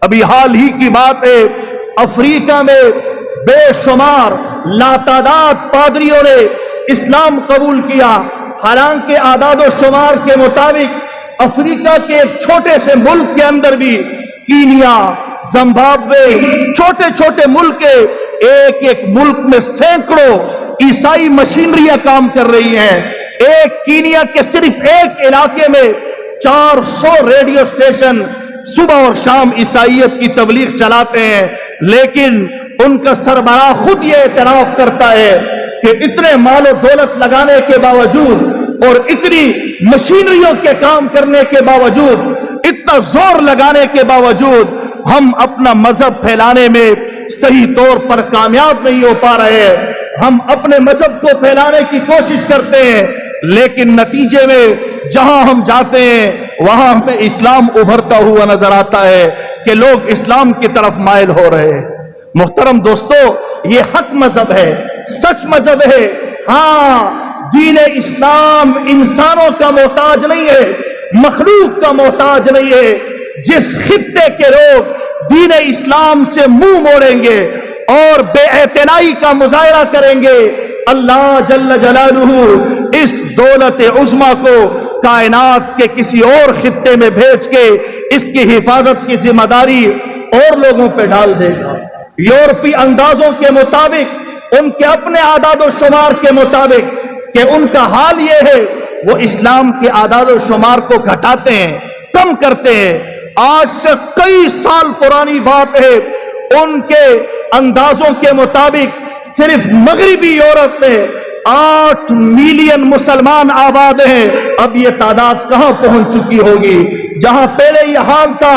ابھی حال ہی کی بات ہے، افریقہ میں بے شمار لاتعداد پادریوں نے اسلام قبول کیا، حالانکہ اعداد و شمار کے مطابق افریقہ کے ایک چھوٹے سے ملک کے اندر بھی، کینیا، زمبابوے، چھوٹے چھوٹے ملک کے ایک ایک ملک میں سینکڑوں عیسائی مشینریاں کام کر رہی ہیں۔ ایک کینیا کے صرف ایک علاقے میں 400 ریڈیو اسٹیشن صبح اور شام عیسائیت کی تبلیغ چلاتے ہیں، لیکن ان کا سربراہ خود یہ اعتراف کرتا ہے کہ اتنے مال و دولت لگانے کے باوجود اور اتنی مشینریوں کے کام کرنے کے باوجود، اتنا زور لگانے کے باوجود ہم اپنا مذہب پھیلانے میں صحیح طور پر کامیاب نہیں ہو پا رہے ہیں۔ ہم اپنے مذہب کو پھیلانے کی کوشش کرتے ہیں، لیکن نتیجے میں جہاں ہم جاتے ہیں وہاں ہمیں اسلام ابھرتا ہوا نظر آتا ہے کہ لوگ اسلام کی طرف مائل ہو رہے ہیں۔ محترم دوستو، یہ حق مذہب ہے، سچ مذہب ہے۔ ہاں، دین اسلام انسانوں کا محتاج نہیں ہے، مخلوق کا محتاج نہیں ہے۔ جس خطے کے لوگ دین اسلام سے منہ موڑیں گے اور بے اعتنائی کا مظاہرہ کریں گے، اللہ جل جلالہ اس دولت عظمیٰ کو کائنات کے کسی اور خطے میں بھیج کے اس کی حفاظت کی ذمہ داری اور لوگوں پہ ڈال دے گا۔ یورپی اندازوں کے مطابق، ان کے اپنے اعداد و شمار کے مطابق، کہ ان کا حال یہ ہے وہ اسلام کے اعداد و شمار کو گھٹاتے ہیں، کم کرتے ہیں۔ آج سے کئی سال پرانی بات ہے، ان کے اندازوں کے مطابق صرف مغربی یورپ میں 8 ملین مسلمان آباد ہیں۔ اب یہ تعداد کہاں پہنچ چکی ہوگی؟ جہاں پہلے یہ حال تھا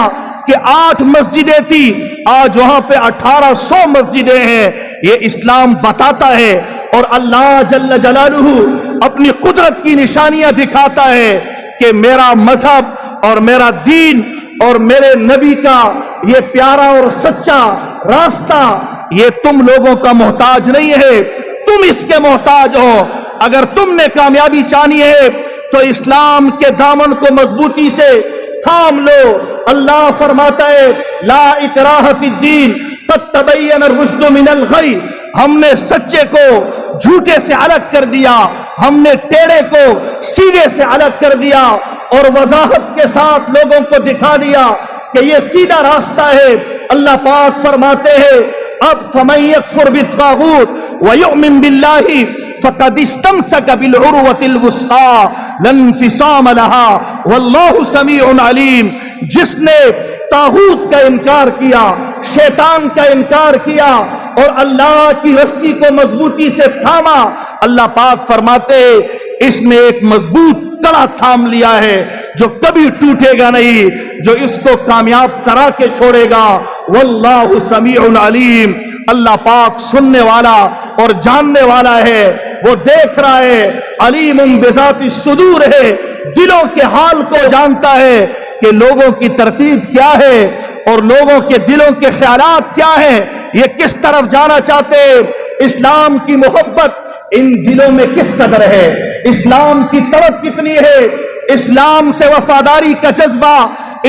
کہ 8 مسجدیں تھی، آج وہاں پہ 1800 مسجدیں ہیں۔ یہ اسلام بتاتا ہے اور اللہ جل جلالہ اپنی قدرت کی نشانیاں دکھاتا ہے کہ میرا مذہب اور میرا دین اور میرے نبی کا یہ پیارا اور سچا راستہ یہ تم لوگوں کا محتاج نہیں ہے، تم اس کے محتاج ہو۔ اگر تم نے کامیابی چاہنی ہے تو اسلام کے دامن کو مضبوطی سے تھام لو۔ اللہ فرماتا ہے لا اکراہ فی الدین قد تبین الرشد من الغی۔ ہم نے سچے کو جھوٹے سے الگ کر دیا، ہم نے ٹیڑے کو سیدھے سے الگ کر دیا اور وضاحت کے ساتھ لوگوں کو دکھا دیا کہ یہ سیدھا راستہ ہے۔ اللہ پاک فرماتے ہیں اب فمن یکفر بالطاغوت ویؤمن باللہ فقد استمسک بالعروۃ الوثقی لا انفصام لها واللہ سمیع علیم۔ جس نے طاغوت کا انکار کیا، شیطان کا انکار کیا اور اللہ کی رسی کو مضبوطی سے تھاما، اللہ پاک فرماتے ہیں اس نے ایک مضبوط کڑا تھام لیا ہے جو کبھی ٹوٹے گا نہیں، جو اس کو کامیاب کرا کے چھوڑے گا۔ واللہ سمیع علیم۔ اللہ پاک سننے والا اور جاننے والا ہے، وہ دیکھ رہا ہے، علیم بذات الصدور ہے، دلوں کے حال کو جانتا ہے کہ لوگوں کی ترتیب کیا ہے اور لوگوں کے دلوں کے خیالات کیا ہیں، یہ کس طرف جانا چاہتے ہیں، اسلام کی محبت ان دلوں میں کس قدر ہے، اسلام کی طلب کتنی ہے، اسلام سے وفاداری کا جذبہ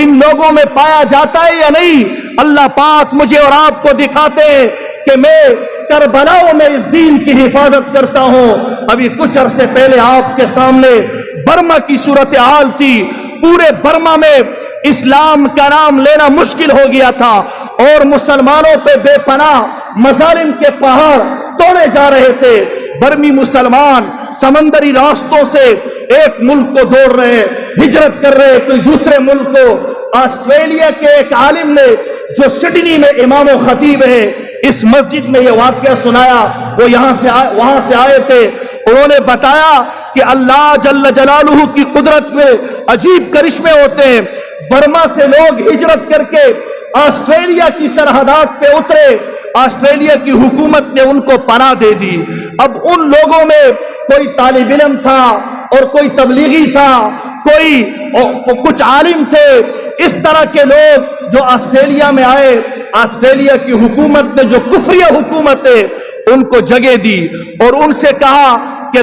ان لوگوں میں پایا جاتا ہے یا نہیں۔ اللہ پاک مجھے اور آپ کو دکھاتے ہیں کہ میں کربلاؤں میں اس دین کی حفاظت کرتا ہوں۔ ابھی کچھ عرصے پہلے آپ کے سامنے برما کی صورتحال تھی، پورے برما میں اسلام کا نام لینا مشکل ہو گیا تھا اور مسلمانوں پہ بے پناہ مظالم کے پہاڑ توڑے جا رہے تھے۔ برمی مسلمان سمندری راستوں سے ایک ملک کو دوڑ رہے، ہجرت کر رہے کوئی دوسرے ملک کو۔ آسٹریلیا کے ایک عالم نے جو سڈنی میں امام و خطیب ہے، اس مسجد میں یہ واقعہ سنایا، وہ وہاں سے آئے تھے، انہوں نے بتایا کہ اللہ جل جلالہ کی قدرت میں عجیب کرشمے ہوتے ہیں۔ برما سے لوگ ہجرت کر کے آسٹریلیا کی سرحدات پہ اترے، آسٹریلیا کی حکومت نے ان کو پناہ دے دی۔ اب ان لوگوں میں کوئی طالب علم تھا اور کوئی تبلیغی تھا، کچھ عالم تھے، اس طرح کے لوگ جو آسٹریلیا میں آئے، آسٹریلیا کی حکومت نے جو کفریہ حکومت ہے ان کو جگہ دی اور ان سے کہا کہ